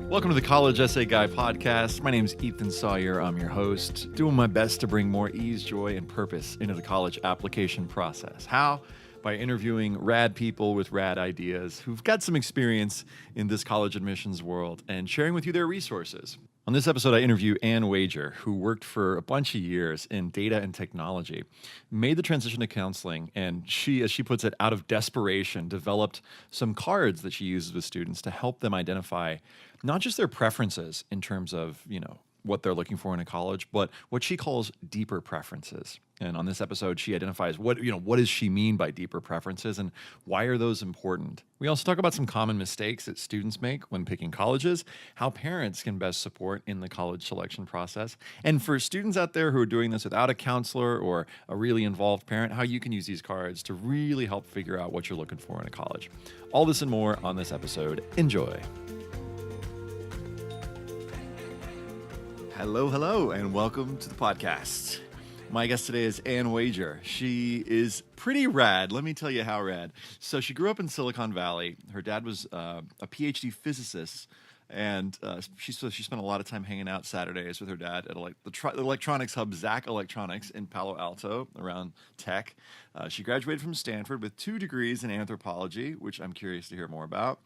Welcome to the College Essay Guy podcast. My name is Ethan Sawyer. I'm your host, doing my best to bring more ease, joy, and purpose into the college application process. How? By interviewing rad people with rad ideas who've got some experience in this college admissions world and sharing with you their resources. On this episode, I interview Ann Wager, who worked for a bunch of years in data and technology, made the transition to counseling, and she, as she puts it, out of desperation, developed some cards that she uses with students to help them identify not just their preferences in terms of, what they're looking for in a college, but what she calls deeper preferences. And on this episode, she identifies what does she mean by deeper preferences and why are those important? We also talk about some common mistakes that students make when picking colleges, how parents can best support in the college selection process, and for students out there who are doing this without a counselor or a really involved parent, how you can use these cards to really help figure out what you're looking for in a college. All this and more on this episode. Enjoy. Hello, and welcome to the podcast. My guest today is Ann Wager. She is pretty rad. Let me tell you how rad. So she grew up in Silicon Valley. Her dad was a PhD physicist, and she spent a lot of time hanging out Saturdays with her dad at the electronics hub Zach Electronics in Palo Alto around tech. She graduated from Stanford with 2 degrees in anthropology, which I'm curious to hear more about.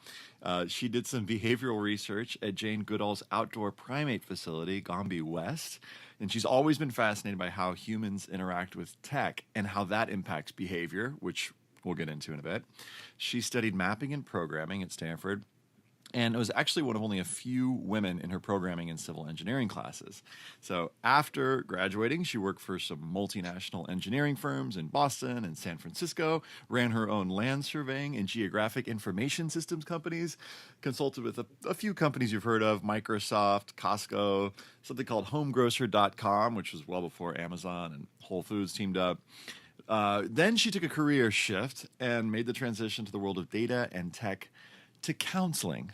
She did some behavioral research at Jane Goodall's outdoor primate facility, Gombe West. And she's always been fascinated by how humans interact with tech and how that impacts behavior, which we'll get into in a bit. She studied mapping and programming at Stanford, and it was actually one of only a few women in her programming and civil engineering classes. So after graduating, she worked for some multinational engineering firms in Boston and San Francisco, ran her own land surveying and geographic information systems companies, consulted with a few companies you've heard of, Microsoft, Costco, something called homegrocer.com, which was well before Amazon and Whole Foods teamed up. Then she took a career shift and made the transition to the world of data and tech to counseling,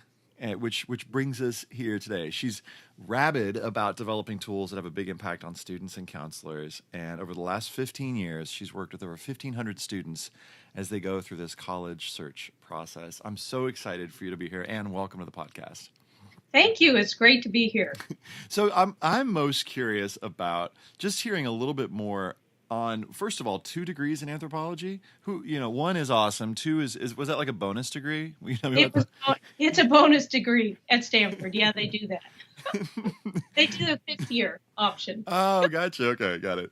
which brings us here today. She's rabid about developing tools that have a big impact on students and counselors. And over the last 15 years, she's worked with over 1,500 students as they go through this college search process. I'm so excited for you to be here. Ann, welcome to the podcast. Thank you. It's great to be here. So I'm most curious about just hearing a little bit more on, first of all, 2 degrees in anthropology. One is awesome. 2 was that like a bonus degree? It's a bonus degree at Stanford. Yeah, they do that. They do the 5th year option. Oh, gotcha. Okay, got it.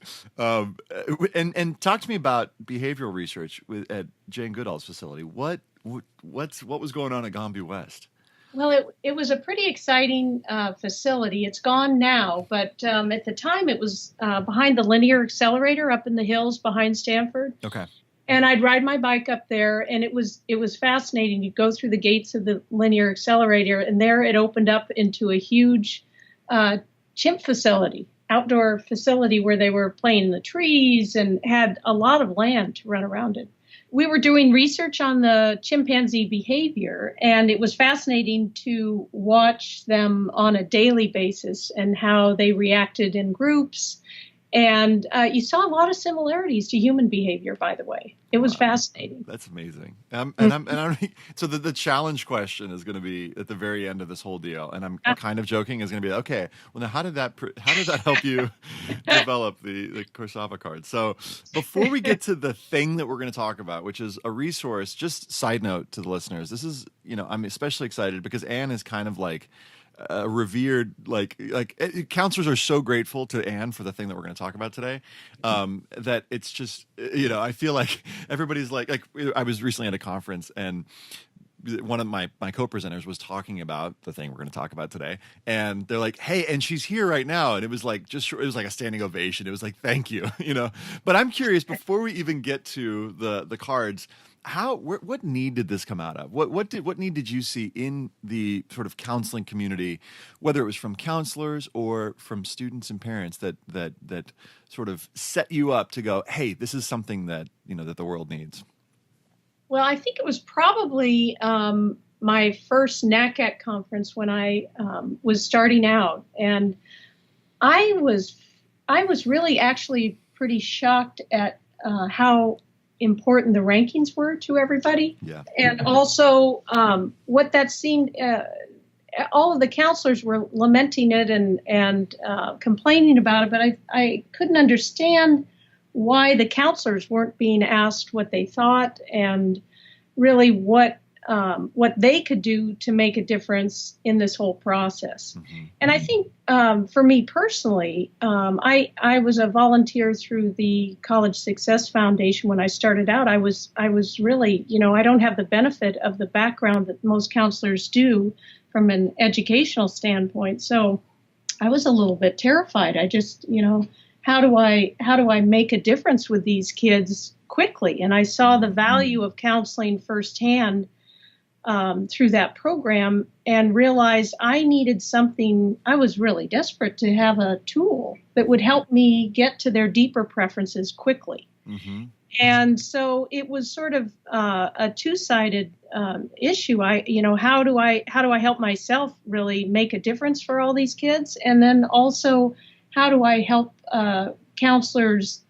And talk to me about behavioral research at Jane Goodall's facility. What was going on at Gombe West? Well, it was a pretty exciting facility. It's gone now, but at the time it was behind the linear accelerator up in the hills behind Stanford. Okay. And I'd ride my bike up there, and it was fascinating. You'd go through the gates of the linear accelerator, and there it opened up into a huge chimp facility, outdoor facility where they were playing in the trees and had a lot of land to run around it. We were doing research on the chimpanzee behavior, and it was fascinating to watch them on a daily basis and how they reacted in groups. And you saw a lot of similarities to human behavior, by the way. It was fascinating. That's amazing. So the challenge question is going to be at the very end of this whole deal, and I'm kind of joking, is going to be, okay, well, now how did that help you develop the Korsava card? So before we get to the thing that we're going to talk about, which is a resource, just side note to the listeners, this is, I'm especially excited because Ann is kind of like revered, counselors are so grateful to Ann for the thing that we're going to talk about today, that it's just, I feel like everybody's like I was recently at a conference, and one of my co-presenters was talking about the thing we're going to talk about today, and they're like, hey, and she's here right now, and it was like it was like a standing ovation. It was like, thank you, But I'm curious, before we even get to the cards, what need did this come out of? What need did you see in the sort of counseling community, whether it was from counselors or from students and parents that sort of set you up to go, hey, this is something that that the world needs? Well, I think it was probably my first NACAC conference when I was starting out, and I was really actually pretty shocked at how important the rankings were to everybody. Yeah. And also what that seemed all of the counselors were lamenting it and complaining about it, but I couldn't understand why the counselors weren't being asked what they thought and really what they could do to make a difference in this whole process. Mm-hmm. And I think for me personally, I was a volunteer through the College Success Foundation when I started out. I was really, I don't have the benefit of the background that most counselors do from an educational standpoint. So I was a little bit terrified. I just, how do I make a difference with these kids quickly? And I saw the value of counseling firsthand through that program and realized I needed something. I was really desperate to have a tool that would help me get to their deeper preferences quickly. Mm-hmm. And so it was sort of a two-sided issue. How do I help myself really make a difference for all these kids? And then also, how do I help counselors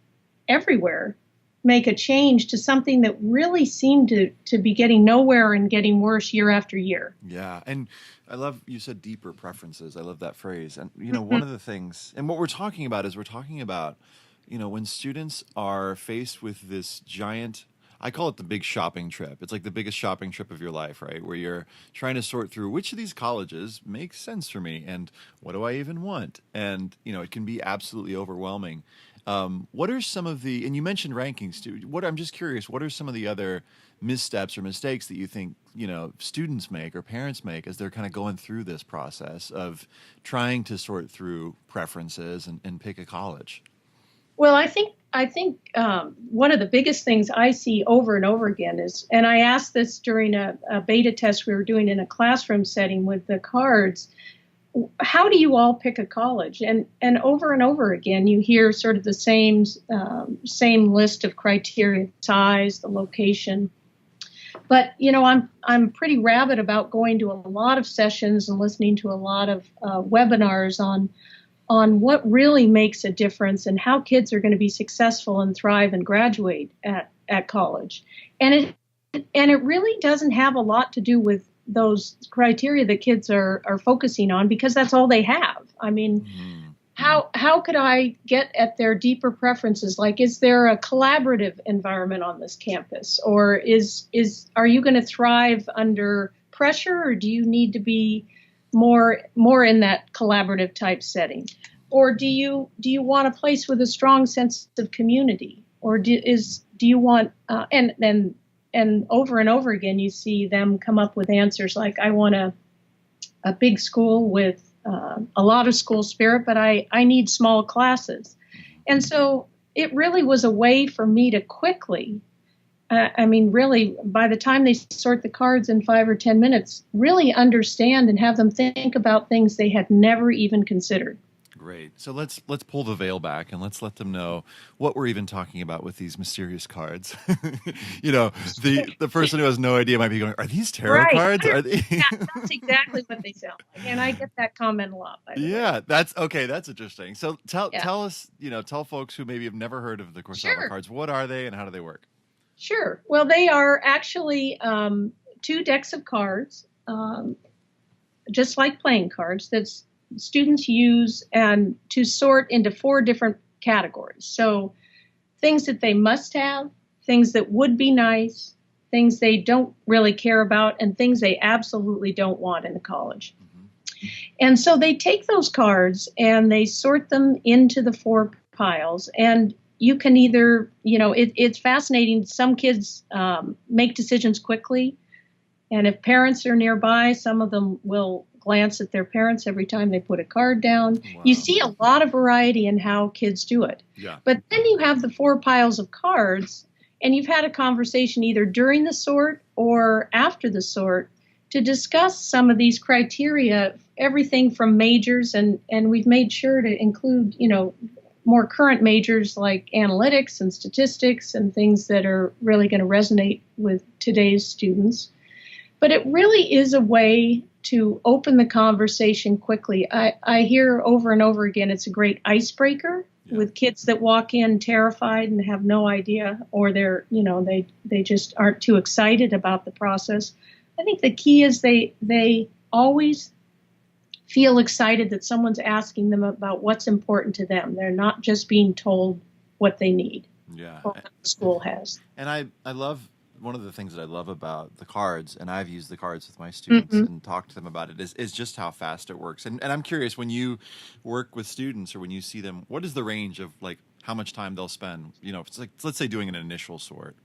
everywhere make a change to something that really seemed to be getting nowhere and getting worse year after year? Yeah. And I love, you said deeper preferences. I love that phrase. And, one of the things, and what we're talking about, when students are faced with this giant, I call it the big shopping trip. It's like the biggest shopping trip of your life, right? Where you're trying to sort through which of these colleges makes sense for me and what do I even want? And, it can be absolutely overwhelming. What are some of the, and you mentioned rankings too. I'm just curious, what are some of the other missteps or mistakes that you think, students make or parents make as they're kind of going through this process of trying to sort through preferences and pick a college? Well, I think one of the biggest things I see over and over again is, and I asked this during a beta test we were doing in a classroom setting with the cards, how do you all pick a college? And over again, you hear sort of the same list of criteria: size, the location. But I'm pretty rabid about going to a lot of sessions and listening to a lot of webinars on what really makes a difference and how kids are going to be successful and thrive and graduate at college. And it really doesn't have a lot to do with those criteria that kids are focusing on, because that's all they have. I mean, how could I get at their deeper preferences? Like, is there a collaborative environment on this campus? Or are you going to thrive under pressure, or do you need to be more in that collaborative type setting? Or do you want a place with a strong sense of community? Or do you want and over again you see them come up with answers like, I want a big school with a lot of school spirit, but I need small classes. And so it really was a way for me to quickly, really, by the time they sort the cards in 5 or 10 minutes, really understand and have them think about things they had never even considered. Great. So let's pull the veil back and let's let them know what we're even talking about with these mysterious cards. The person who has no idea might be going, "Are these tarot cards? Are they?" Yeah, that's exactly what they sound like, and I get that comment a lot. By the way. That's okay. That's interesting. So tell us, tell folks who maybe have never heard of the Corsava cards, what are they and how do they work? Sure. Well, they are actually 2 decks of cards, just like playing cards, that's students use and to sort into 4 different categories. So things that they must have, things that would be nice, things they don't really care about, and things they absolutely don't want in a college. Mm-hmm. And so they take those cards and they sort them into the 4 piles. And you can either, it's fascinating. Some kids make decisions quickly. And if parents are nearby, some of them will glance at their parents every time they put a card down. Wow. You see a lot of variety in how kids do it. Yeah. But then you have the 4 piles of cards, and you've had a conversation either during the sort or after the sort to discuss some of these criteria, everything from majors, and we've made sure to include, more current majors like analytics and statistics and things that are really going to resonate with today's students. But it really is a way to open the conversation quickly. I hear over and over again, it's a great icebreaker with kids that walk in terrified and have no idea, or they just aren't too excited about the process. I think the key is they always feel excited that someone's asking them about what's important to them. They're not just being told what they need. Yeah. Or what the school has. And I love, one of the things that I love about the cards, and I've used the cards with my students and talked to them about it, is just how fast it works. And I'm curious, when you work with students or when you see them, what is the range of like how much time they'll spend, it's like, let's say doing an initial sort?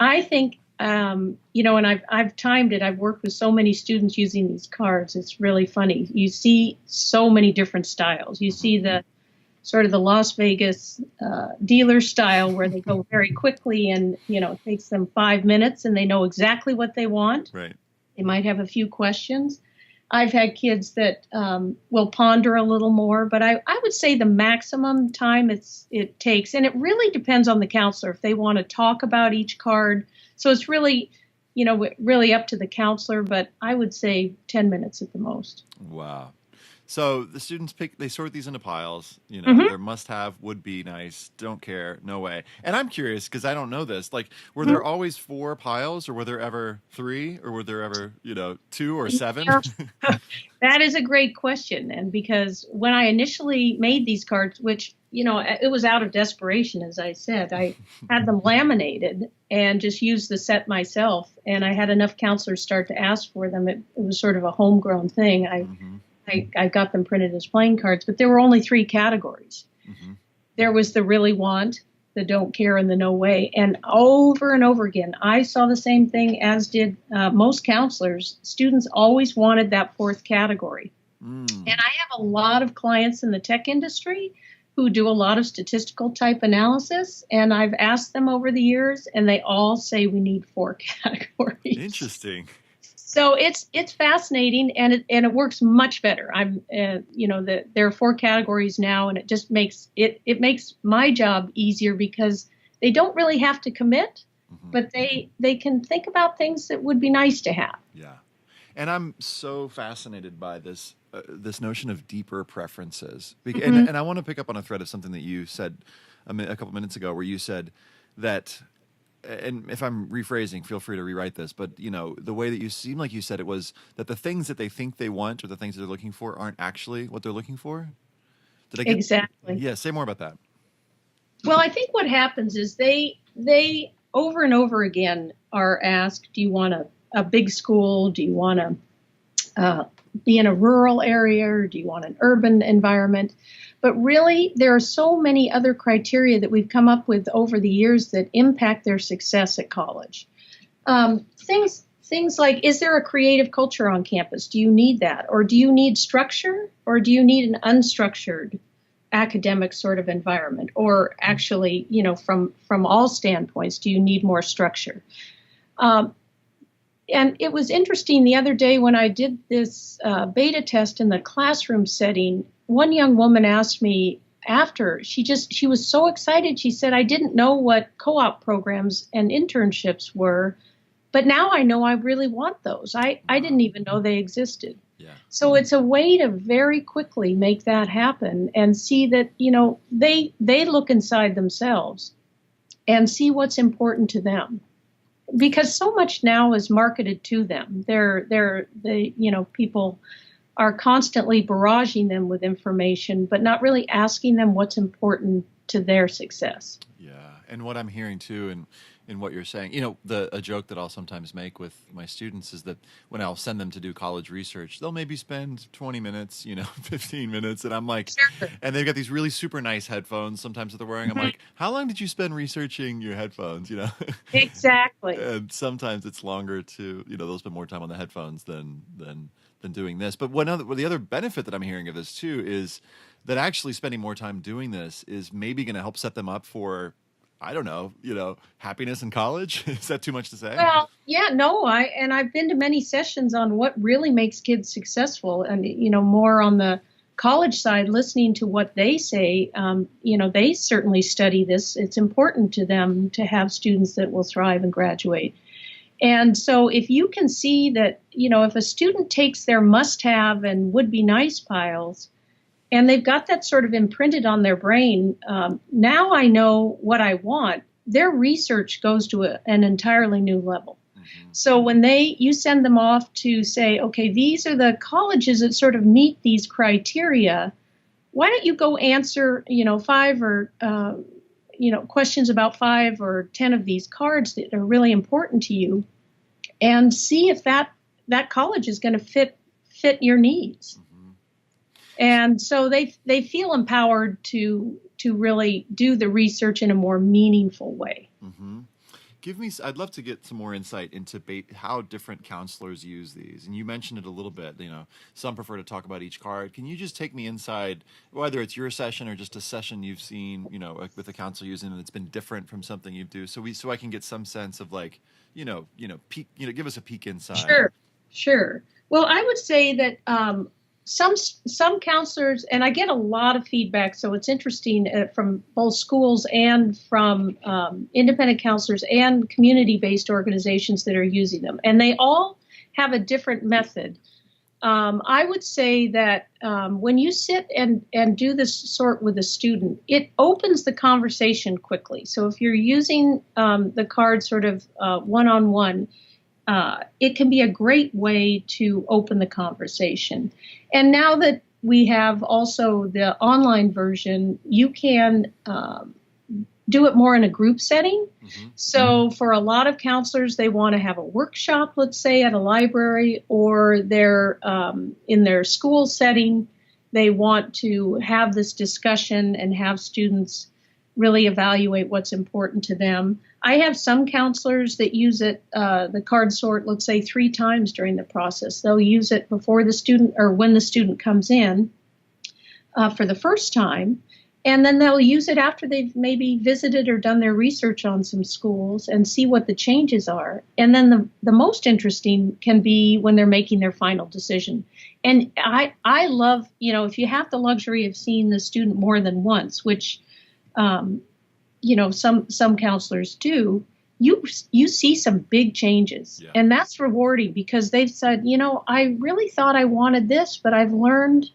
I think, and I've timed it. I've worked with so many students using these cards. It's really funny. You see so many different styles. You see the sort of the Las Vegas dealer style where they go very quickly and, it takes them 5 minutes and they know exactly what they want. Right. They might have a few questions. I've had kids that will ponder a little more, but I would say the maximum time it takes, and it really depends on the counselor if they want to talk about each card. So it's really, really up to the counselor, but I would say 10 minutes at the most. Wow. So the students they sort these into piles, their must have, would be nice, don't care, no way. And I'm curious because I don't know this, like, were there always 4 piles or were there ever 3 or were there ever, 2 or 7? That is a great question. And because when I initially made these cards, which, it was out of desperation, as I said, I had them laminated and just used the set myself. And I had enough counselors start to ask for them. It was sort of a homegrown thing. I got them printed as playing cards, but there were only 3 categories. There was the really want, the don't care, and the no way. And over again, I saw the same thing, as did most counselors. Students always wanted that 4th category. And I have a lot of clients in the tech industry who do a lot of statistical type analysis. And I've asked them over the years, and they all say we need 4 categories. Interesting. So it's fascinating, and it works much better. there are 4 categories now, and it just makes it makes my job easier because they don't really have to commit, but they can think about things that would be nice to have. Yeah, and I'm so fascinated by this notion of deeper preferences, and I want to pick up on a thread of something that you said a couple minutes ago, where you said that. And if I'm rephrasing, feel free to rewrite this, but the way that you seem like you said it was that the things that they think they want or the things that they're looking for aren't actually what they're looking for. Did I get Exactly? Yeah, say more about that. Well, I think what happens is they over and over again are asked, do you want a big school? Do you want to be in a rural area? Or do you want an urban environment? But really, there are so many other criteria that we've come up with over the years that impact their success at college. Things like, is there a creative culture on campus? Do you need that? Or do you need structure? Or do you need an unstructured academic sort of environment? Or actually, from all standpoints, do you need more structure? And it was interesting the other day when I did this beta test in the classroom setting. One young woman asked me after, she was so excited. She said, I didn't know what co-op programs and internships were, but now I know I really want those. I didn't even know they existed. Yeah. So it's a way to very quickly make that happen and see that, they look inside themselves and see what's important to them. Because so much now is marketed to them. People are constantly barraging them with information, but not really asking them what's important to their success. Yeah, and what I'm hearing too, in what you're saying, a joke that I'll sometimes make with my students is that when I'll send them to do college research, they'll maybe spend 20 minutes, 15 minutes, and I'm like, Sure. And they've got these really super nice headphones sometimes that they're wearing. I'm like, how long did you spend researching your headphones, Exactly. And sometimes it's longer to, they'll spend more time on the headphones than doing this. But the other benefit that I'm hearing of this too is that actually spending more time doing this is maybe going to help set them up for, I don't know, happiness in college. Is that too much to say? Well, yeah, no, I've been to many sessions on what really makes kids successful, and more on the college side, listening to what they say. They certainly study this. It's important to them to have students that will thrive and graduate. And so if you can see that, if a student takes their must-have and would-be-nice piles, and they've got that sort of imprinted on their brain, now I know what I want, their research goes to an entirely new level. So when you send them off to say, okay, these are the colleges that sort of meet these criteria, why don't you go answer, 5 or, questions about 5 or 10 of these cards that are really important to you, and see if that college is going to fit your needs. And so they feel empowered to really do the research in a more meaningful way. I'd love to get some more insight into how different counselors use these. And you mentioned it a little bit, some prefer to talk about each card. Can you just take me inside, whether it's your session or just a session you've seen, with a counselor using that's been different from something you do, so I can get some sense of give us a peek inside. Sure. Well, I would say that some counselors, and I get a lot of feedback, so it's interesting from both schools and from independent counselors and community-based organizations that are using them, and they all have a different method. I would say that when you sit and do this sort with a student, it opens the conversation quickly. So if you're using the card sort of one-on-one, it can be a great way to open the conversation. And now that we have also the online version, you can do it more in a group setting. So for a lot of counselors, they want to have a workshop, let's say at a library, or they're in their school setting. They want to have this discussion and have students really evaluate what's important to them. I have some counselors that use it, the card sort, let's say 3 times during the process. They'll use it before the student or when the student comes in for the first time. And then they'll use it after they've maybe visited or done their research on some schools and see what the changes are. And then the most interesting can be when they're making their final decision. And I love, if you have the luxury of seeing the student more than once, which some counselors do, you see some big changes. Yeah. And that's rewarding because they've said, I really thought I wanted this, but I've learned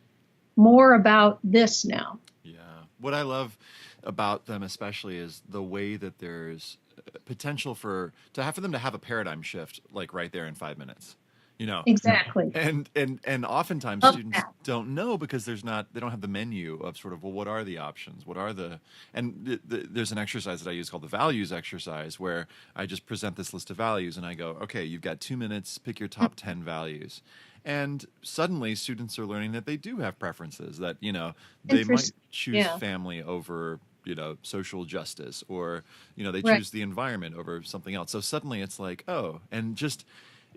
more about this now. Yeah. What I love about them especially is the way that there's potential for them to have a paradigm shift, like right there in 5 minutes. Exactly. And oftentimes students don't know because they don't have the menu of sort of, well, what are the options? What are there's an exercise that I use called the values exercise, where I just present this list of values and I go, okay, you've got 2 minutes, pick your top 10 values. And suddenly students are learning that they do have preferences, that, they might choose family over, social justice, or, they choose the environment over something else. So suddenly it's like, oh, and just,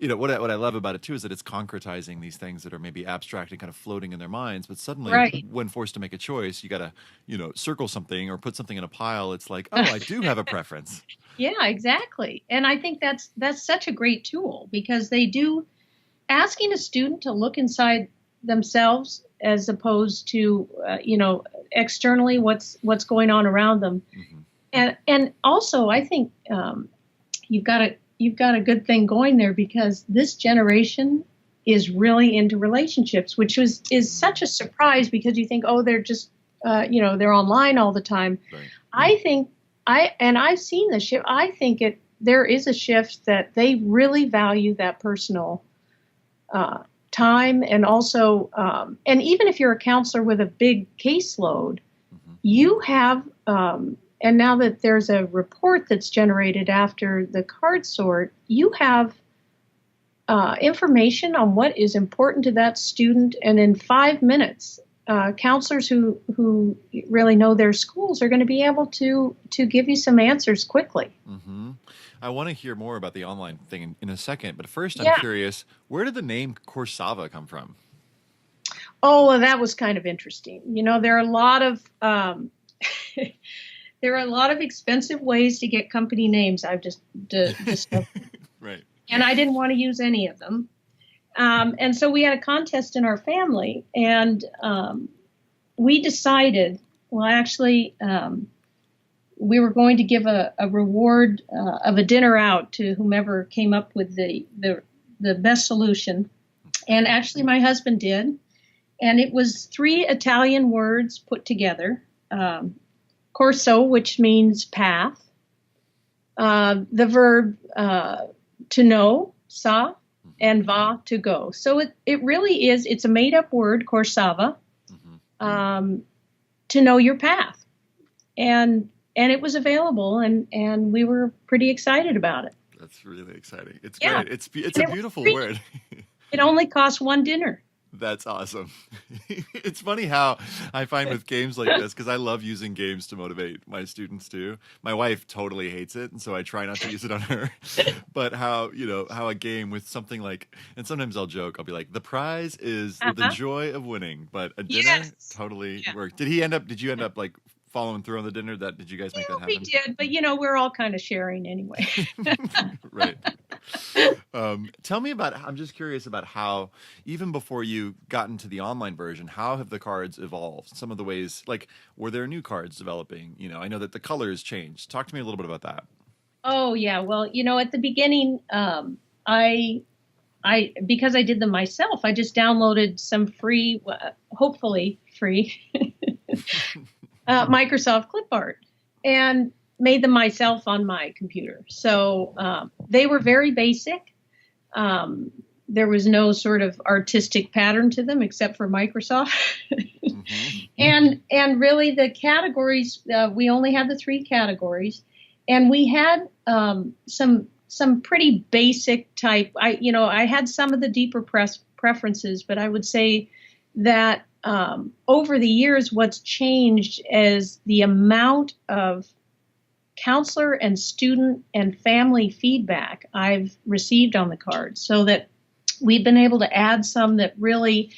what I love about it too is that it's concretizing these things that are maybe abstract and kind of floating in their minds, but suddenly when forced to make a choice, you got to, circle something or put something in a pile. It's like, oh, I do have a preference. Yeah, exactly. And I think that's such a great tool, because asking a student to look inside themselves as opposed to, externally what's going on around them. And also I think you've got a good thing going there, because this generation is really into relationships, which is such a surprise, because you think, oh, they're just, they're online all the time. Right. I think I've seen the shift. I think there is a shift that they really value that personal time, and also, and even if you're a counselor with a big caseload, you have, and now that there's a report that's generated after the card sort, you have information on what is important to that student. And in 5 minutes, counselors who really know their schools are going to be able to give you some answers quickly. I want to hear more about the online thing in a second, but first I'm curious, where did the name Coursava come from? Oh, well, that was kind of interesting. There are a lot of expensive ways to get company names. I've just discovered. Right. And I didn't want to use any of them. And so we had a contest in our family, and we decided, well, actually, we were going to give a reward of a dinner out to whomever came up with the best solution. And actually my husband did. And it was 3 Italian words put together. Corso, which means path. The verb to know, sa, and va, to go. So it really is, it's a made up word, Korsava, um, to know your path. And it was available, and we were pretty excited about it. That's really exciting. It's Yeah. great. It's a beautiful word. It only cost one dinner. That's awesome. It's funny how I find with games like this, because I love using games to motivate my students too. My wife totally hates it, and so I try not to use it on her. But how, how a game with something like, and sometimes I'll joke, I'll be like, the prize is the joy of winning, but a dinner totally worked. Did you end up like following through on the dinner? Did you guys make that happen? We did, but we're all kind of sharing anyway. Right. Tell me about, I'm just curious about how, even before you got into the online version, how have the cards evolved? Some of the ways, like, were there new cards developing? I know that the colors changed. Talk to me a little bit about that. Oh, yeah. Well, at the beginning, I because I did them myself, I just downloaded some free, hopefully free, Microsoft clip art and made them myself on my computer. So they were very basic. There was no sort of artistic pattern to them except for Microsoft. And really the categories, we only had the 3 categories, and we had some pretty basic type. I had some of the deeper preferences, but I would say that over the years, what's changed is the amount of counselor and student and family feedback I've received on the cards, so that we've been able to add some that really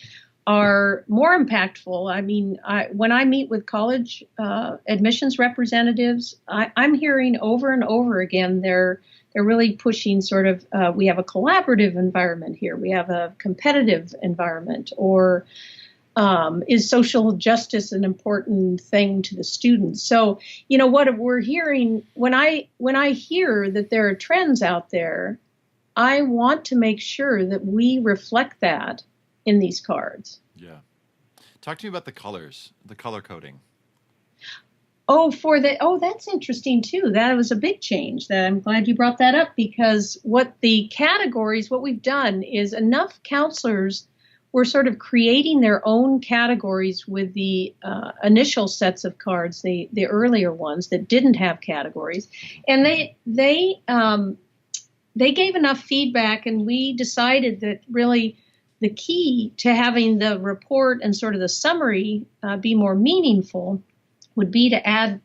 are more impactful. I mean, when I meet with college admissions representatives, I'm hearing over and over again they're really pushing sort of, we have a collaborative environment here, we have a competitive environment, or is social justice an important thing to the students? So, what we're hearing, when I hear that there are trends out there, I want to make sure that we reflect that in these cards. Yeah. Talk to me about the colors, the color coding. That's interesting too. That was a big change. That I'm glad you brought that up, because what we've done is enough counselors were sort of creating their own categories with the initial sets of cards, the earlier ones that didn't have categories, and they gave enough feedback, and we decided that really the key to having the report and sort of the summary be more meaningful would be to add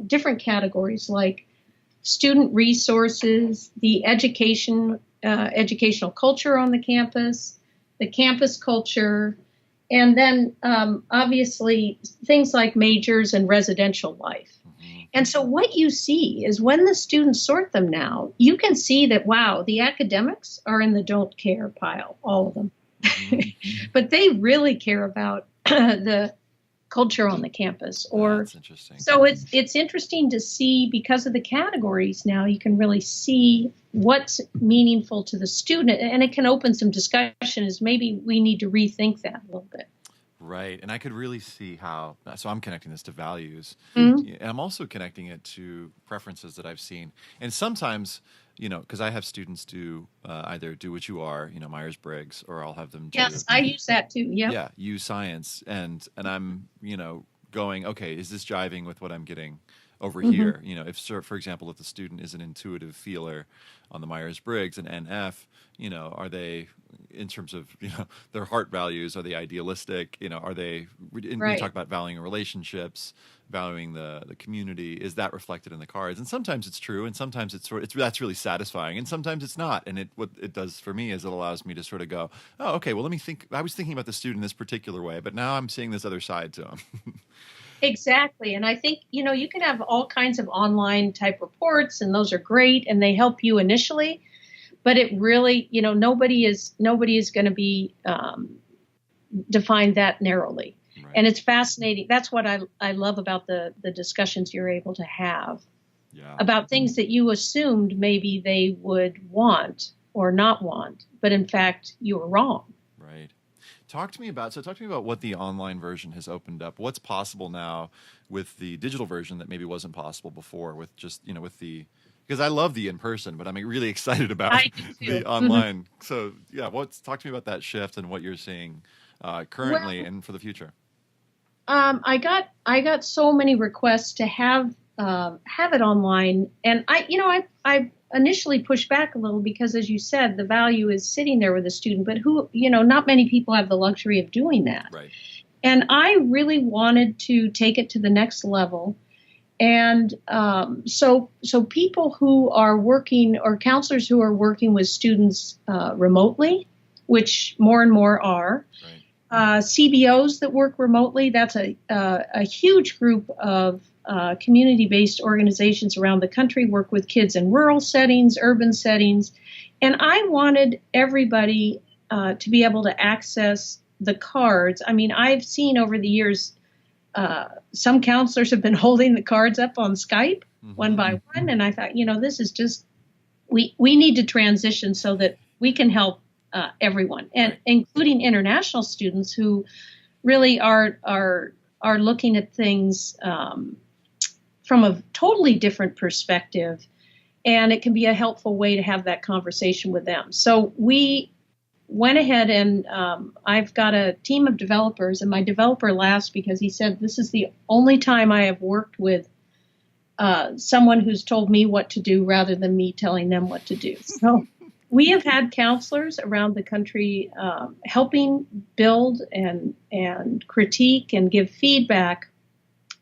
different categories like student resources, the educational culture on the campus, the campus culture, and then obviously things like majors and residential life. And so what you see is when the students sort them now, you can see that, wow, the academics are in the don't care pile, all of them. But they really care about the culture on the campus. That's interesting. So it's interesting to see, because of the categories now, you can really see what's meaningful to the student, and it can open some discussion as maybe we need to rethink that a little bit. Right. And I could really see how, so I'm connecting this to values, Mm-hmm. and I'm also connecting it to preferences that I've seen. And sometimes, because I have students do either do what you are, Myers-Briggs, or I'll have them do. Yes, I use that too. Yeah. Yeah. Use science. And I'm, going, okay, is this jiving with what I'm getting over here? If, for example, if the student is an intuitive feeler on the Myers-Briggs and NF, are they, in terms of, their heart values, are they idealistic? Are they, we talk about valuing relationships, valuing the community. Is that reflected in the cards? And sometimes it's true, and sometimes that's really satisfying, and sometimes it's not. And what it does for me is it allows me to sort of go, oh, okay, well, let me think. I was thinking about the student this particular way, but now I'm seeing this other side to him. Exactly. And I think, you can have all kinds of online type reports, and those are great, and they help you initially. But it really, nobody is going to be defined that narrowly. Right. And it's fascinating. That's what I love about the discussions you're able to have about things that you assumed maybe they would want or not want, but in fact, you were wrong. Right. Talk to me about what the online version has opened up. What's possible now with the digital version that maybe wasn't possible before, with just, with the because I love the in person, but I'm really excited about I do the too. online. So yeah, talk to me about that shift and what you're seeing currently Well, and for the future. I got so many requests to have it online, and I initially pushed back a little because, as you said, the value is sitting there with a student, but not many people have the luxury of doing that. Right. And I really wanted to take it to the next level. And so people who are working, or counselors who are working with students remotely, which more and more are, Right. CBOs that work remotely, that's a huge group of community-based organizations around the country, work with kids in rural settings, urban settings. And I wanted everybody to be able to access the cards. I mean, I've seen over the years, some counselors have been holding the cards up on Skype one by one. And I thought, this is just, we need to transition so that we can help everyone, and Right. including international students who really are looking at things from a totally different perspective, and it can be a helpful way to have that conversation with them. So we went ahead, and I've got a team of developers, and my developer laughs because he said, this is the only time I have worked with someone who's told me what to do rather than me telling them what to do. So we have had counselors around the country helping build and critique and give feedback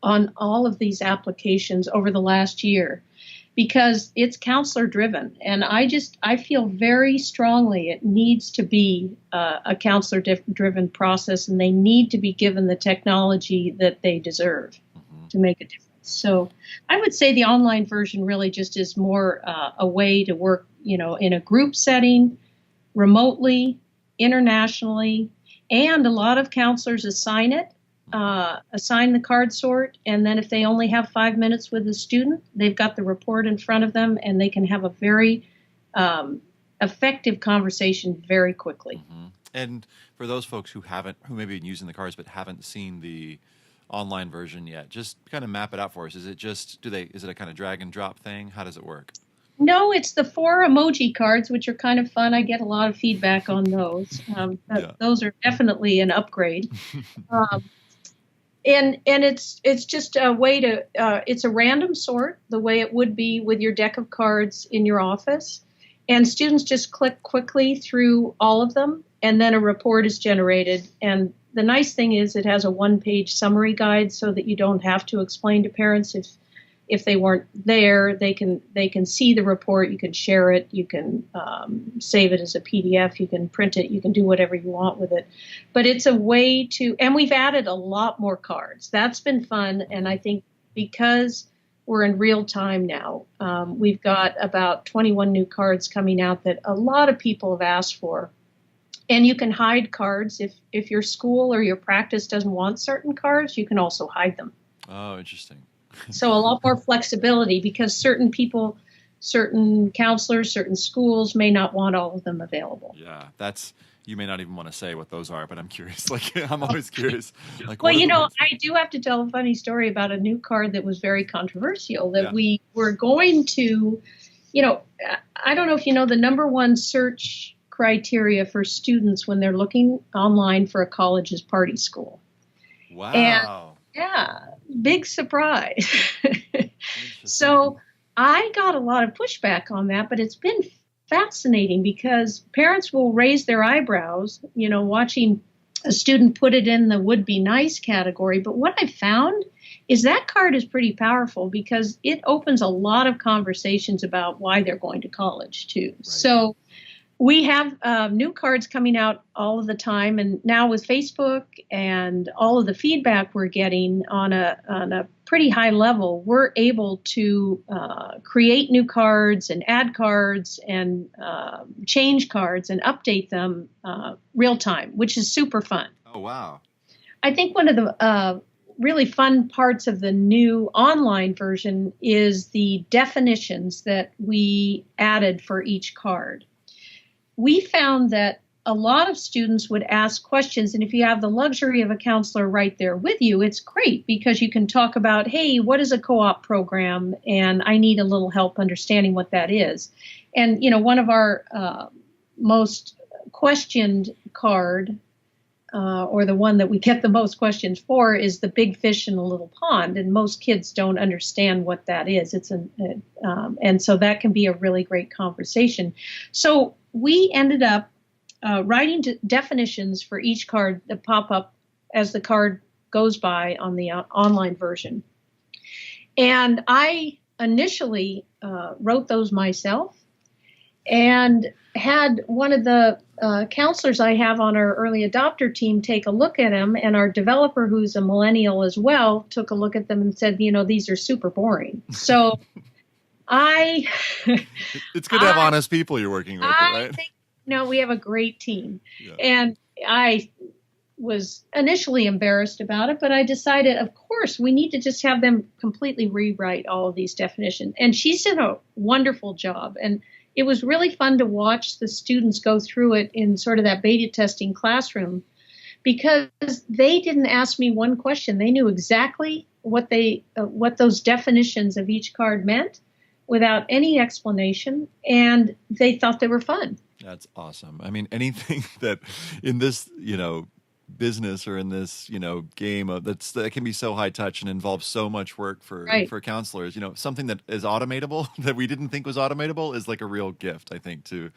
on all of these applications over the last year, because it's counselor driven. And I feel very strongly it needs to be a counselor driven process, and they need to be given the technology that they deserve to make a difference. So I would say the online version really just is more a way to work, in a group setting, remotely, internationally, and a lot of counselors assign the card sort, and then if they only have 5 minutes with the student, they've got the report in front of them, and they can have a very effective conversation very quickly. And for those folks who may be using the cards but haven't seen the online version yet, just kind of map it out for us. Is it a kind of drag and drop thing? How does it work? No, it's the 4 emoji cards, which are kind of fun. I get a lot of feedback on those. Those are definitely an upgrade. And it's just a way to, it's a random sort, the way it would be with your deck of cards in your office. And students just click quickly through all of them, and then a report is generated. And the nice thing is it has a 1-page summary guide so that you don't have to explain to parents if they weren't there. They can see the report. You can share it. You can save it as a PDF. You can print it. You can do whatever you want with it. But it's a way to, and we've added a lot more cards. That's been fun. And I think because we're in real time now, we've got about 21 new cards coming out that a lot of people have asked for. And you can hide cards. If your school or your practice doesn't want certain cards, you can also hide them. Oh, interesting. So a lot more flexibility, because certain people, certain counselors, certain schools may not want all of them available. Yeah, you may not even want to say what those are, but I'm curious. I'm always curious. Well, I do have to tell a funny story about a new card that was very controversial that we were going to, I don't know if you know the number one search criteria for students when they're looking online for a college is party school. Wow. And yeah, big surprise. So I got a lot of pushback on that, but it's been fascinating because parents will raise their eyebrows, watching a student put it in the would be nice category. But what I found is that card is pretty powerful because it opens a lot of conversations about why they're going to college too. Right. So we have new cards coming out all of the time, and now with Facebook and all of the feedback we're getting on a pretty high level, we're able to create new cards and add cards and change cards and update them real time, which is super fun. Oh, wow. I think one of the really fun parts of the new online version is the definitions that we added for each card. We found that a lot of students would ask questions. And if you have the luxury of a counselor right there with you, it's great because you can talk about, hey, what is a co-op program? And I need a little help understanding what that is. And, one of our most questioned card, or the one that we get the most questions for, is the big fish in a little pond. And most kids don't understand what that is. And so that can be a really great conversation. So we ended up writing definitions for each card that pop up as the card goes by on the online version. And I initially wrote those myself and had one of the counselors I have on our early adopter team take a look at them, and our developer, who's a millennial as well, took a look at them and said, these are super boring. So it's good to have honest people you're working with, right? No, we have a great team. Yeah. And I was initially embarrassed about it, but I decided, of course, we need to just have them completely rewrite all of these definitions. And she's done a wonderful job. And it was really fun to watch the students go through it in sort of that beta testing classroom, because they didn't ask me one question. They knew exactly what those definitions of each card meant without any explanation, and they thought they were fun. That's awesome. I mean, anything that in this, business or in this, game that can be so high touch and involves so much work for counselors, something that is automatable that we didn't think was automatable is like a real gift, I think, to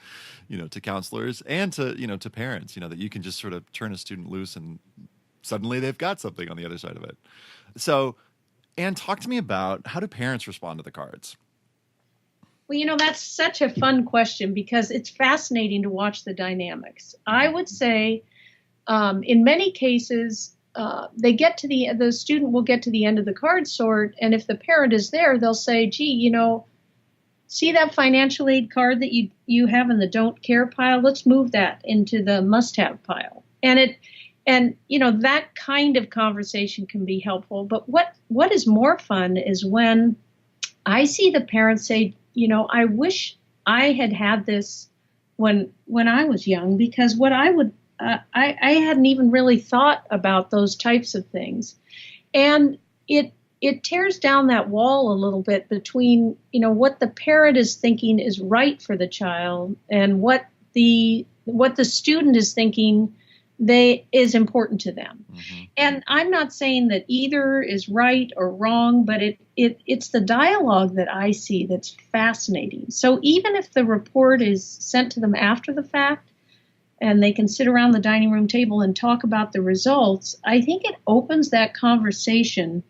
counselors and to parents, that you can just sort of turn a student loose and suddenly they've got something on the other side of it. So, Anne, talk to me about how do parents respond to the cards? Well, that's such a fun question because it's fascinating to watch the dynamics. I would say in many cases, the student will get to the end of the card sort, and if the parent is there, they'll say, gee, see that financial aid card that you have in the don't care pile? Let's move that into the must-have pile. And that kind of conversation can be helpful. But what is more fun is when I see the parents say, I wish I had this when I was young, because what I hadn't even really thought about those types of things. And it tears down that wall a little bit between, what the parent is thinking is right for the child and what the student is thinking is important to them. Mm-hmm. And I'm not saying that either is right or wrong, but it's the dialogue that I see that's fascinating. So even if the report is sent to them after the fact and they can sit around the dining room table and talk about the results, I think it opens that conversation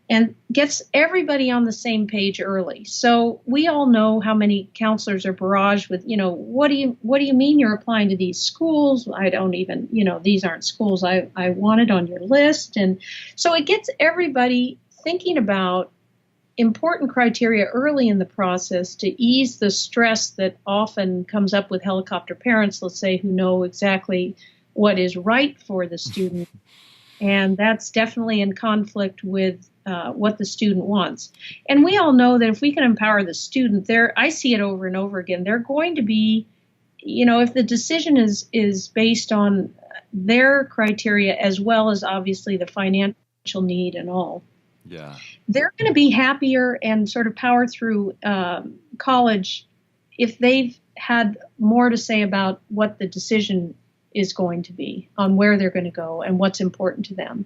and gets everybody on the same page early. So we all know how many counselors are barraged with, what do you mean you're applying to these schools? I don't even, these aren't schools I wanted on your list. And so it gets everybody thinking about important criteria early in the process to ease the stress that often comes up with helicopter parents, let's say, who know exactly what is right for the student. And that's definitely in conflict with what the student wants. And we all know that if we can empower the student, I see it over and over again, they're going to be, if the decision is based on their criteria as well as obviously the financial need and all, yeah, they're going to be happier and sort of power through college if they've had more to say about what the decision is going to be on where they're going to go and what's important to them.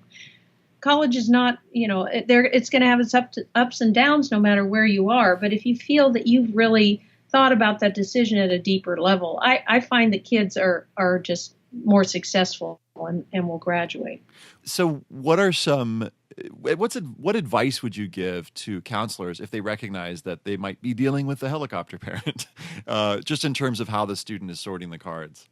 College is not, it's going to have its ups and downs no matter where you are. But if you feel that you've really thought about that decision at a deeper level, I find that kids are just more successful and will graduate. So what advice would you give to counselors if they recognize that they might be dealing with a helicopter parent, just in terms of how the student is sorting the cards?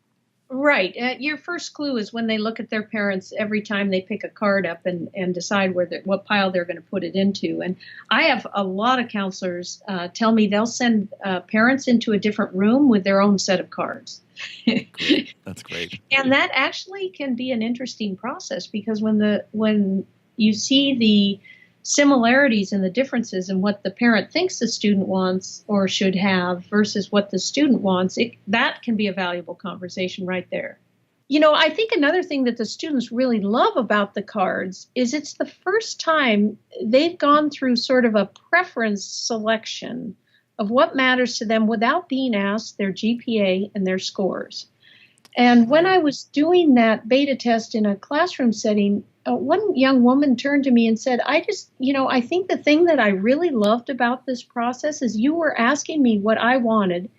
Right. Your first clue is when they look at their parents every time they pick a card up and decide what pile they're going to put it into. And I have a lot of counselors tell me they'll send parents into a different room with their own set of cards. Great. That's great. And that actually can be an interesting process because when you see similarities and the differences in what the parent thinks the student wants or should have versus what the student wants, that can be a valuable conversation right there. I think another thing that the students really love about the cards is it's the first time they've gone through sort of a preference selection of what matters to them without being asked their GPA and their scores. And when I was doing that beta test in a classroom setting, one young woman turned to me and said, I think the thing that I really loved about this process is you were asking me what I wanted,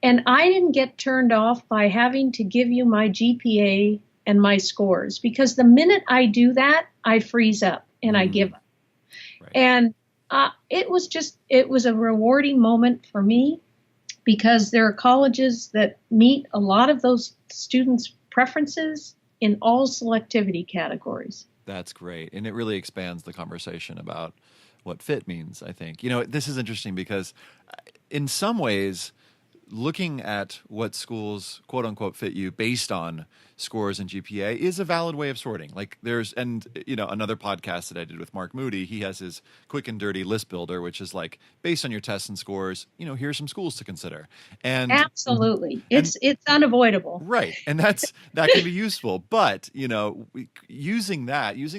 and I didn't get turned off by having to give you my GPA and my scores, because the minute I do that, I freeze up and I give up. Right. And it was a rewarding moment for me, because there are colleges that meet a lot of those students' preferences in all selectivity categories. That's great. And it really expands the conversation about what fit means, I think. This is interesting because in some ways, looking at what schools quote unquote fit you based on scores and GPA is a valid way of sorting. Like another podcast that I did with Mark Moody, he has his quick and dirty list builder, which is like based on your tests and scores, here's some schools to consider. And absolutely. It's unavoidable. Right. And that can be useful. But, using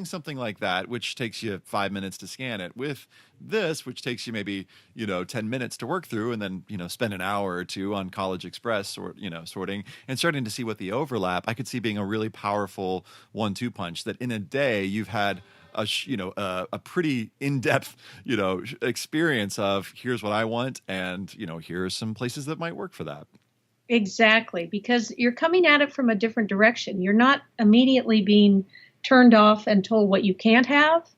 something like that, which takes you 5 minutes to scan it, with this, which takes you maybe, 10 minutes to work through, and then, spend an hour or two on College Express or, sorting and starting to see what the overlap, I could see being a really powerful 1-2 punch that in a day you've had a pretty in-depth, experience of here's what I want. And, here's some places that might work for that. Exactly. Because you're coming at it from a different direction. You're not immediately being turned off and told what you can't have.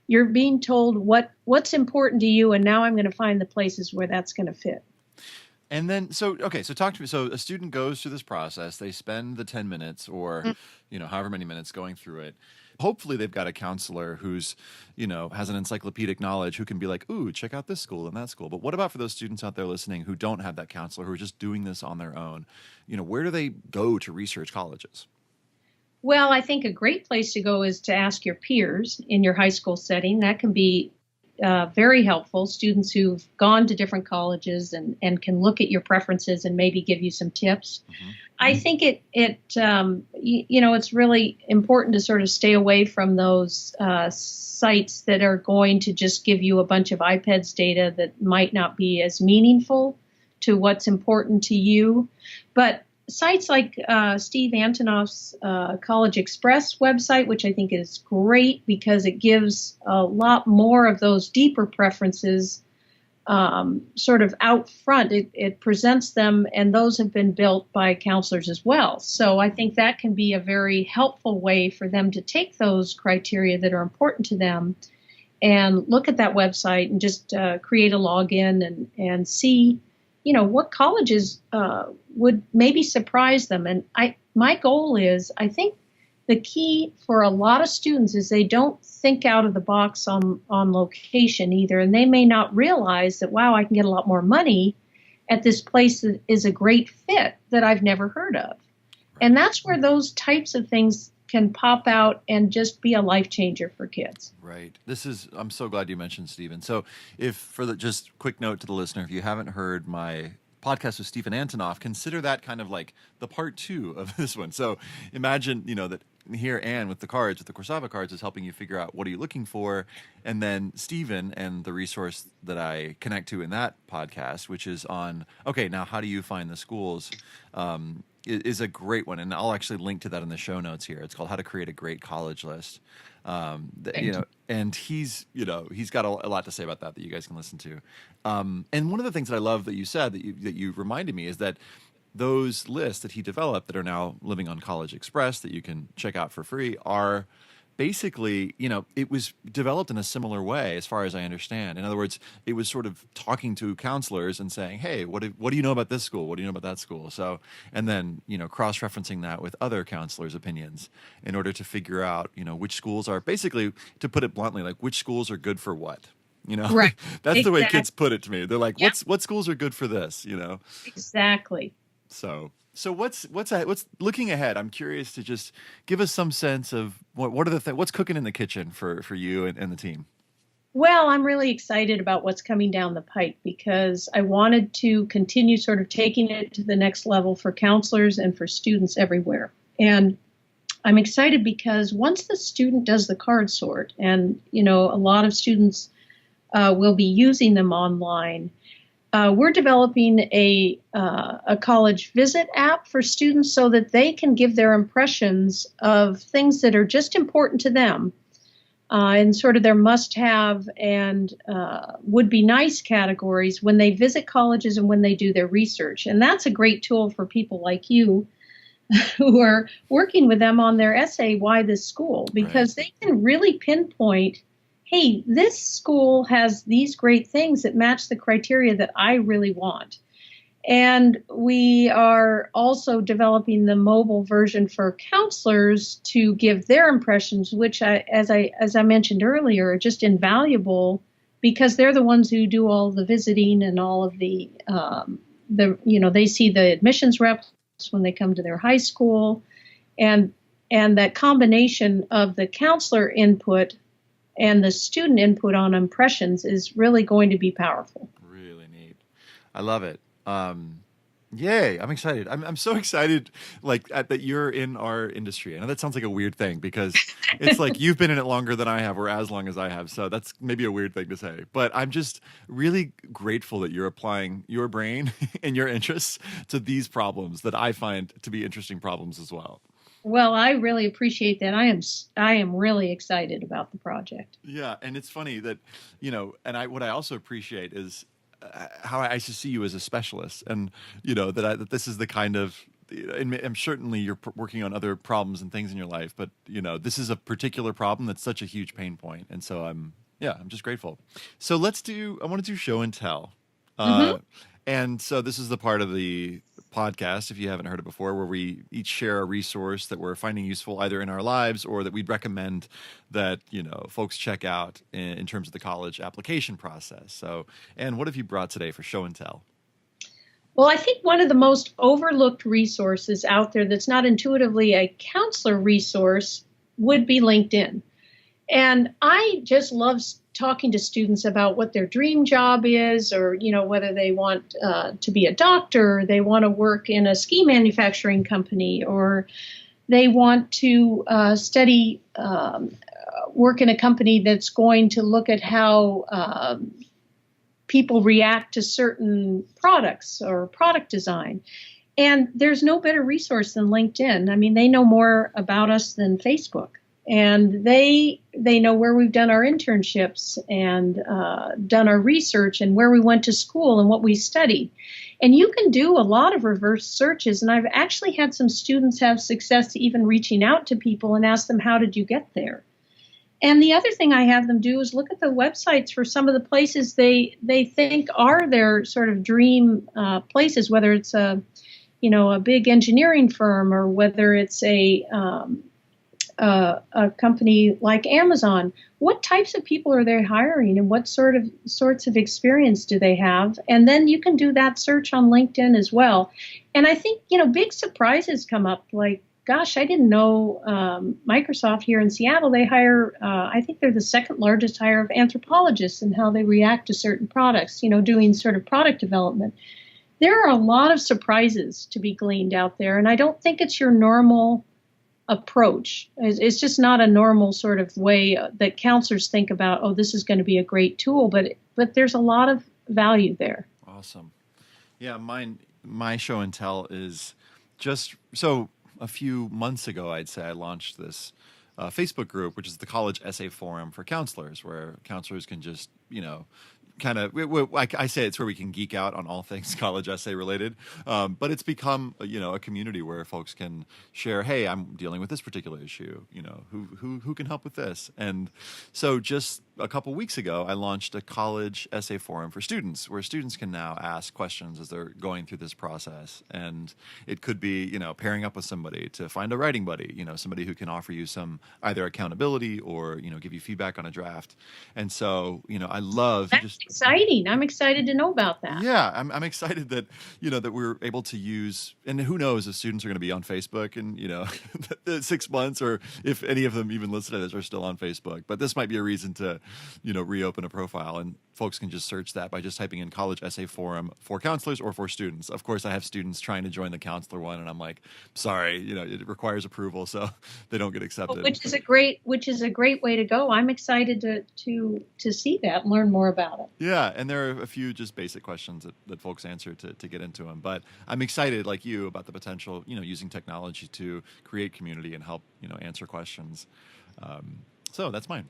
You're being told what's important to you, and now I'm going to find the places where that's going to fit. And then, so talk to me. So a student goes through this process, they spend the 10 minutes or, however many minutes going through it. Hopefully they've got a counselor who's, has an encyclopedic knowledge, who can be like, ooh, check out this school and that school. But what about for those students out there listening who don't have that counselor, who are just doing this on their own? Where do they go to research colleges? Well, I think a great place to go is to ask your peers in your high school setting. That can be very helpful. Students who've gone to different colleges and can look at your preferences and maybe give you some tips. Mm-hmm. I think it's really important to sort of stay away from those sites that are going to just give you a bunch of iPads data that might not be as meaningful to what's important to you. But sites like Steve Antonoff's College Express website, which I think is great because it gives a lot more of those deeper preferences sort of out front. It presents them, and those have been built by counselors as well. So I think that can be a very helpful way for them to take those criteria that are important to them and look at that website and just create a login and see what colleges would maybe surprise them. And my goal is, I think the key for a lot of students is they don't think out of the box on location either. And they may not realize that, wow, I can get a lot more money at this place that is a great fit that I've never heard of. And that's where those types of things can pop out and just be a life changer for kids. Right. I'm so glad you mentioned Stephen. So just quick note to the listener, if you haven't heard my podcast with Stephen Antonoff, consider that kind of like the part 2 of this one. So imagine, that here Anne with the Coursava cards is helping you figure out what are you looking for. And then Stephen and the resource that I connect to in that podcast, which is on, okay, now how do you find the schools? Is a great one, and I'll actually link to that in the show notes here. It's called How to Create a Great College List. And he's got a lot to say about that you guys can listen to. And one of the things that I love that you said that you reminded me is that those lists that he developed that are now living on College Express that you can check out for free are basically, it was developed in a similar way as far as I understand. In other words, it was sort of talking to counselors and saying, hey, what do you know about this school? What do you know about that school? So, and then, cross-referencing that with other counselors' opinions in order to figure out, which schools are basically, to put it bluntly, like which schools are good for what? Right. That's exactly the way kids put it to me. They're like, what schools are good for this? Exactly. So what's looking ahead? I'm curious to just give us some sense of what are what's cooking in the kitchen for you and the team. Well, I'm really excited about what's coming down the pike because I wanted to continue sort of taking it to the next level for counselors and for students everywhere. And I'm excited because once the student does the card sort, and a lot of students will be using them online, we're developing a college visit app for students so that they can give their impressions of things that are just important to them and sort of their must-have and would-be nice categories when they visit colleges and when they do their research. And that's a great tool for people like you who are working with them on their essay, Why This School? Right. Because they can really pinpoint, hey, this school has these great things that match the criteria that I really want. And we are also developing the mobile version for counselors to give their impressions, which, as I mentioned earlier, are just invaluable because they're the ones who do all the visiting and all of they see the admissions reps when they come to their high school, and that combination of the counselor input and the student input on impressions is really going to be powerful. Really neat. I love it. Yay! I'm excited. I'm so excited, like that you're in our industry. I know that sounds like a weird thing because it's like you've been in it longer than I have, or as long as I have. So that's maybe a weird thing to say. But I'm just really grateful that you're applying your brain and your interests to these problems that I find to be interesting problems as well. Well, I really appreciate that. I am really excited about the project. Yeah, and it's funny that, and what I also appreciate is how I used to see you as a specialist, and that this is the kind of, and I'm certainly you're working on other problems and things in your life, but this is a particular problem that's such a huge pain point, and so I'm just grateful. So I want to do show and tell. Hmm. And so this is the part of the podcast, if you haven't heard it before, where we each share a resource that we're finding useful either in our lives or that we'd recommend that, folks check out in terms of the college application process. So, and what have you brought today for show and tell? Well, I think one of the most overlooked resources out there that's not intuitively a counselor resource would be LinkedIn. And I just love talking to students about what their dream job is, or whether they want to be a doctor, or they want to work in a ski manufacturing company, or they want to study work in a company that's going to look at how people react to certain products or product design. And there's no better resource than LinkedIn. I mean, they know more about us than Facebook. And they know where we've done our internships and done our research and where we went to school and what we studied. And you can do a lot of reverse searches. And I've actually had some students have success even reaching out to people and ask them, how did you get there? And the other thing I have them do is look at the websites for some of the places they think are their sort of dream places, whether it's a big engineering firm or whether it's a company like Amazon. What types of people are they hiring, and what sorts of experience do they have? And then you can do that search on LinkedIn as well. And I think big surprises come up. Like, gosh, I didn't know Microsoft here in Seattle. They hire. I think they're the second largest hire of anthropologists and how they react to certain products. Doing sort of product development. There are a lot of surprises to be gleaned out there, and I don't think it's your normal approach. It's just not a normal sort of way that counselors think about, oh, this is going to be a great tool, but there's a lot of value there. Awesome. Yeah, my show and tell is just so a few months ago, I'd say I launched this Facebook group, which is the College Essay Forum for counselors, where counselors can just, kind of, I say it's where we can geek out on all things college essay related, but it's become a community where folks can share, hey, I'm dealing with this particular issue, who can help with this. And so just a couple weeks ago, I launched a college essay forum for students, where students can now ask questions as they're going through this process. And it could be pairing up with somebody to find a writing buddy, somebody who can offer you some either accountability or give you feedback on a draft. And so I love That's exciting. I'm excited to know about that. Yeah, I'm excited that that we're able to use, and who knows if students are going to be on Facebook in 6 months, or if any of them even listed as are still on Facebook. But this might be a reason to reopen a profile, and folks can just search that by just typing in college essay forum for counselors or for students. Of course, I have students trying to join the counselor one, and I'm like, sorry, it requires approval, so they don't get accepted. Which is a great way to go. I'm excited to see that and learn more about it. Yeah, and there are a few just basic questions that folks answer to get into them. But I'm excited, like you, about the potential, using technology to create community and help, answer questions. So that's mine.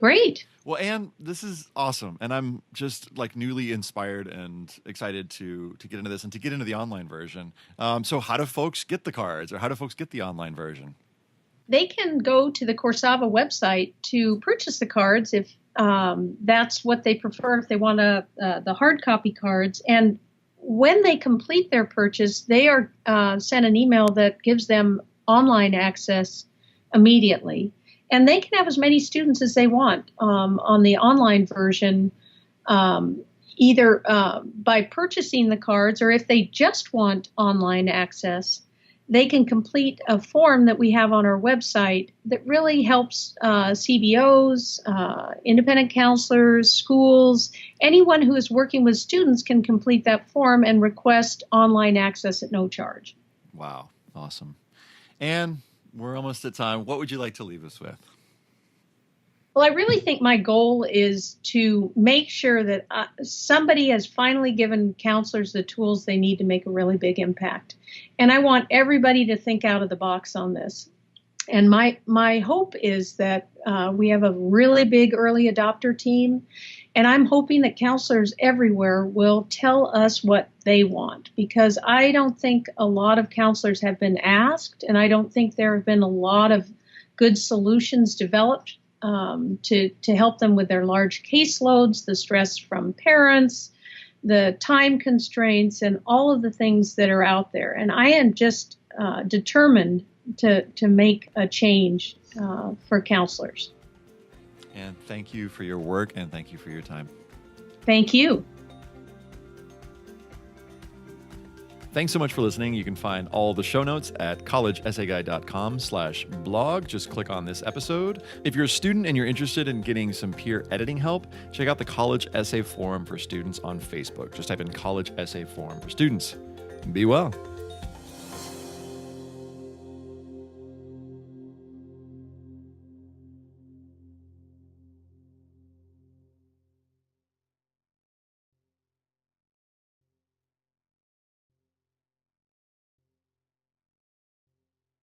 Great. Well, Anne, this is awesome, and I'm just like newly inspired and excited to get into this and to get into the online version. So, how do folks get the cards, or how do folks get the online version? They can go to the Corsava website to purchase the cards if that's what they prefer. If they want the hard copy cards, and when they complete their purchase, they are sent an email that gives them online access immediately. And they can have as many students as they want on the online version, either by purchasing the cards, or if they just want online access, they can complete a form that we have on our website that really helps CBOs, independent counselors, schools, anyone who is working with students can complete that form and request online access at no charge. Wow. Awesome. And we're almost at time. What would you like to leave us with? Well, I really think my goal is to make sure that somebody has finally given counselors the tools they need to make a really big impact. And I want everybody to think out of the box on this. And my hope is that we have a really big early adopter team. And I'm hoping that counselors everywhere will tell us what they want, because I don't think a lot of counselors have been asked, and I don't think there have been a lot of good solutions developed to help them with their large caseloads, the stress from parents, the time constraints, and all of the things that are out there. And I am just determined to make a change for counselors. And thank you for your work, and thank you for your time. Thank you. Thanks so much for listening. You can find all the show notes at collegeessayguide.com/blog. Just click on this episode. If you're a student and you're interested in getting some peer editing help, check out the College Essay Forum for Students on Facebook. Just type in College Essay Forum for Students. Be well.